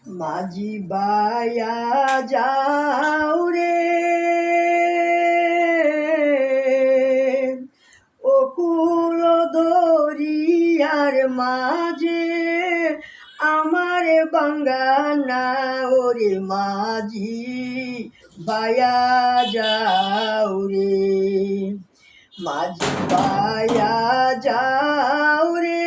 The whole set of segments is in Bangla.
মাঝি বায়া যাও রে অকুল দরিয়ার মাঝে আমার বাঙ্গানা ওরে মাঝি বায়া যাও রে মাঝি বায়া যাও রে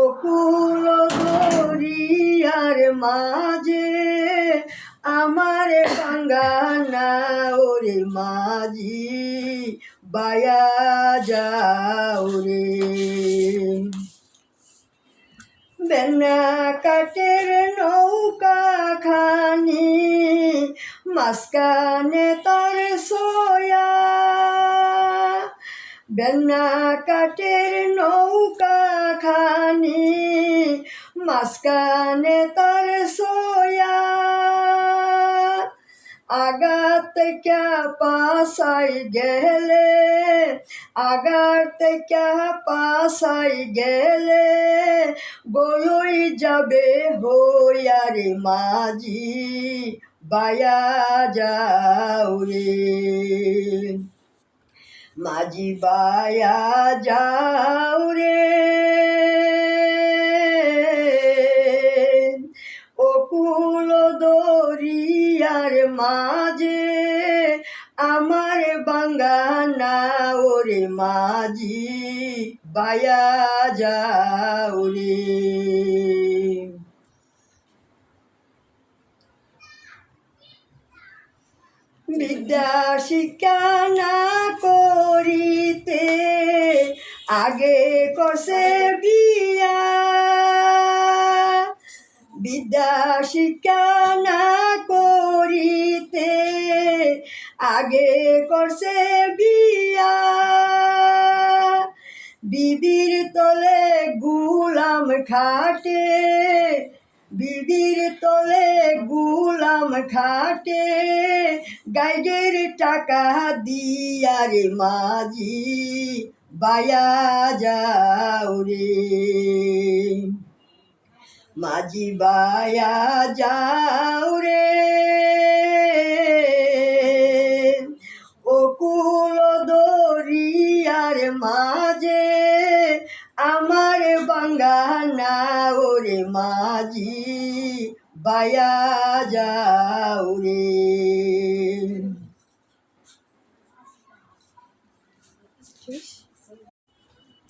অকুল দরিয়ার মাঝে আমার বাঙ্গানা ওরে মাঝি বায়া যাও রে বেনা কাটের নৌকা খানি মাঝখানে তার সোয়া বেনা কাটের নৌকা খানি মাঝখানে তার সোয়া আগার থেকে পাশাই গেলে আগার থেকে পাশাই গেলে বলই যাবে হইয়ারে মাঝি বায়া যাও রে মাঝি বায়া যাও রে অকুল দরিয়ার মাঝে আমার বাঙ্গানা ওরে মাঝি বায়া যাও রে বিদ্যা শিক্ষা না করিতে আগে করছে বিয়া বিদ্যা শিক্ষা না করিতে আগে করছে বিয়া বিবির তলে গুলাম খাটে বিবির তলে গুলাম খাটে গাইডের টাকা দিয়া রে মাঝি বায়া যাও রে মাঝি বায়া যাও রে অকুল দরিয়ার মাঝে আমার বাঙ্গানা ওরে মাঝি বায়া যাও রে।